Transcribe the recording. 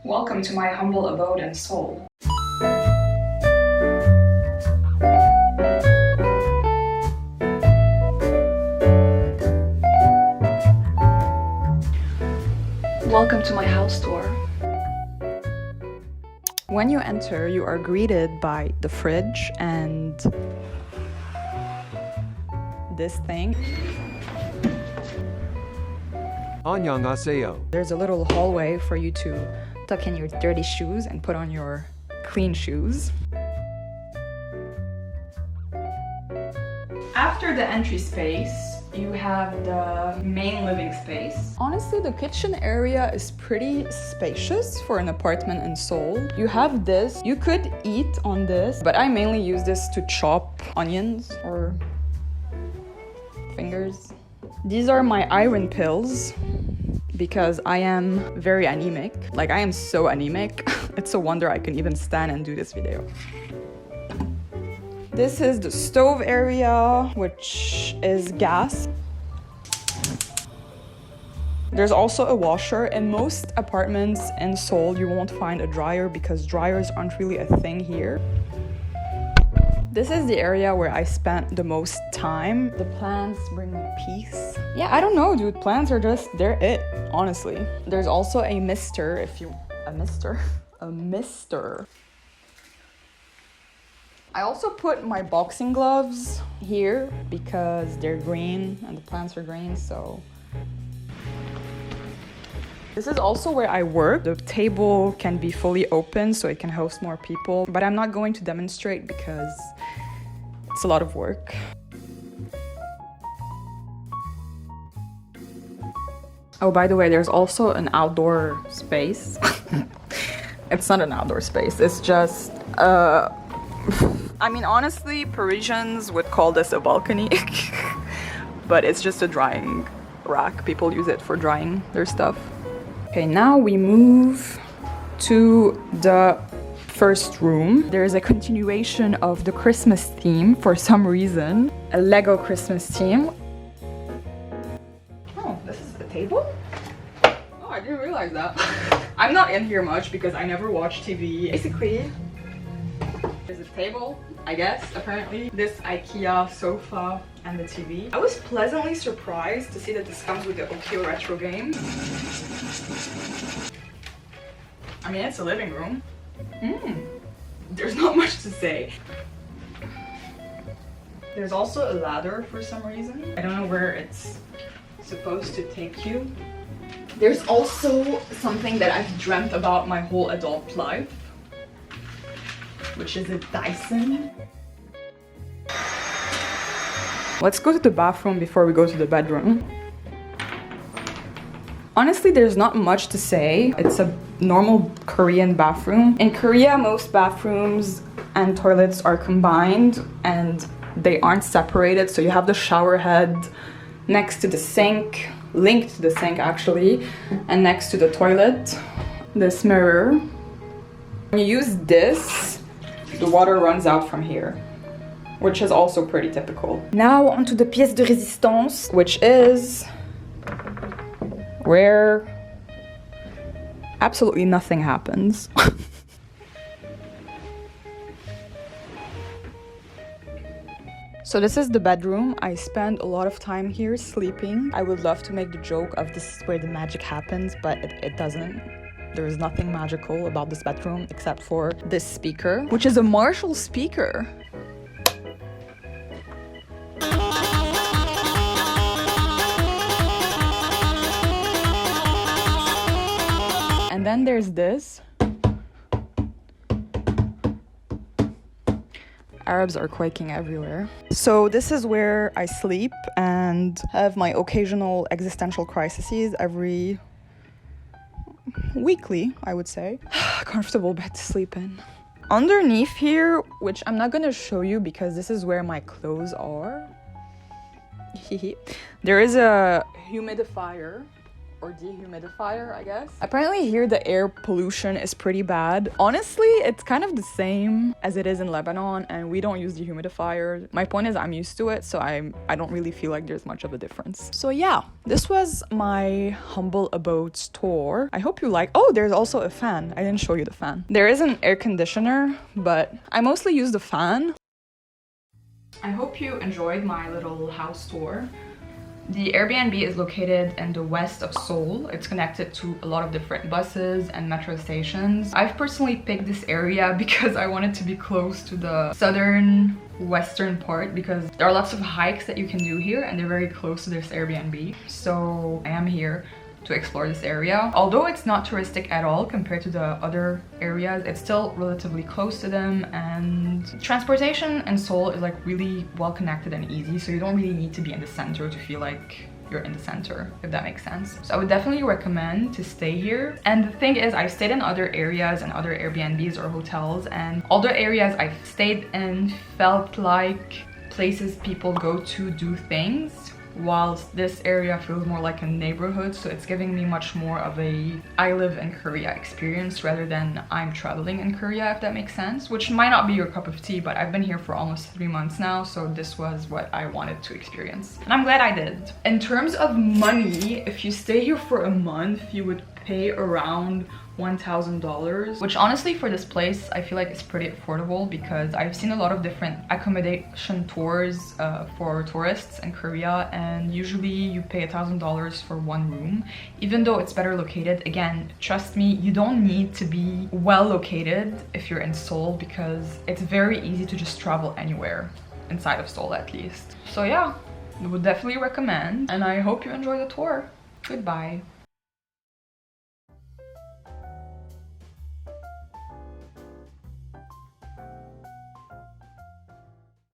Welcome to my humble abode in Seoul. Welcome to my house tour. When you enter, you are greeted by the fridge and this thing. 안녕하세요. There's a little hallway for you to tuck in your dirty shoes and put on your clean shoes. After the entry space, you have the main living space. Honestly, the kitchen area is pretty spacious for an apartment in Seoul. You have this. You could eat on this, but I mainly use this to chop onions or fingers. These are my iron pills because I am very anemic. Like, I am so anemic. It's a wonder I can even stand and do this video. This is the stove area, which is gas. There's also a washer. In most apartments in Seoul, you won't find a dryer because dryers aren't really a thing here. This is the area where I spent the most time. The plants bring me peace. Yeah, I don't know, dude. Plants are just, they're it, honestly. There's also a mister, a mister. I also put my boxing gloves here because they're green and the plants are green, so. This is also where I work. The table can be fully open so it can host more people, but I'm not going to demonstrate because it's a lot of work. Oh, by the way, there's also an outdoor space. It's not an outdoor space, it's just, I mean, honestly, Parisians would call this a balcony, but it's just a drying rack. People use it for drying their stuff. Okay, now we move to the first room. There is a continuation of the Christmas theme for some reason. A Lego Christmas theme. Oh, this is a table? Oh, I didn't realize that. I'm not in here much because I never watch TV. Basically, there's a table, I guess, apparently. This IKEA sofa and the TV. I was pleasantly surprised to see that this comes with the Okio retro game. I mean, it's a living room. There's not much to say. There's also a ladder for some reason. I don't know where it's supposed to take you. There's also something that I've dreamt about my whole adult life, which is a Dyson. Let's go to the bathroom before we go to the bedroom. Honestly, there's not much to say. It's a normal Korean bathroom. In Korea, most bathrooms and toilets are combined and they aren't separated. So you have the shower head next to the sink, linked to the sink actually, and next to the toilet. This mirror. When you use this, the water runs out from here, which is also pretty typical. Now onto the pièce de résistance, which is where absolutely nothing happens. So this is the bedroom. I spend a lot of time here sleeping. I would love to make the joke of this is where the magic happens, but it doesn't. There is nothing magical about this bedroom except for this speaker, which is a Marshall speaker. And then there's this. Arabs are quaking everywhere. So this is where I sleep and have my occasional existential crises every weekly, I would say. Comfortable bed to sleep in. Underneath here, which I'm not gonna show you because this is where my clothes are. There is a humidifier or dehumidifier, I guess. Apparently here the air pollution is pretty bad. Honestly, it's kind of the same as it is in Lebanon, and we don't use dehumidifiers. My point is I'm used to it, so I don't really feel like there's much of a difference. So yeah, this was my humble abode tour. I hope you like. Oh, there's also a fan. I didn't show you the fan. There is an air conditioner, but I mostly use the fan. I hope you enjoyed my little house tour. The Airbnb is located in the west of Seoul. It's connected to a lot of different buses and metro stations. I've personally picked this area because I wanted to be close to the southern western part, because there are lots of hikes that you can do here and they're very close to this Airbnb. So I am here to explore this area. Although it's not touristic at all compared to the other areas, it's still relatively close to them, and transportation in Seoul is like really well connected and easy, so you don't really need to be in the center to feel like you're in the center, if that makes sense. So I would definitely recommend to stay here. And the thing is, I stayed in other areas and other Airbnbs or hotels, and all the areas I've stayed in felt like places people go to do things, whilst this area feels more like a neighborhood. So it's giving me much more of a I live in Korea experience rather than I'm traveling in Korea, if that makes sense, which might not be your cup of tea, but I've been here for almost 3 months now, so this was what I wanted to experience, and I'm glad I did. In terms of money, if you stay here for a month, you would pay around $1,000, which honestly for this place I feel like it's pretty affordable, because I've seen a lot of different accommodation tours for tourists in Korea, and usually you pay $1,000 for one room, even though it's better located. Again, trust me, you don't need to be well located if you're in Seoul, because it's very easy to just travel anywhere inside of Seoul, at least. So yeah, I would definitely recommend, and I hope you enjoy the tour. Goodbye.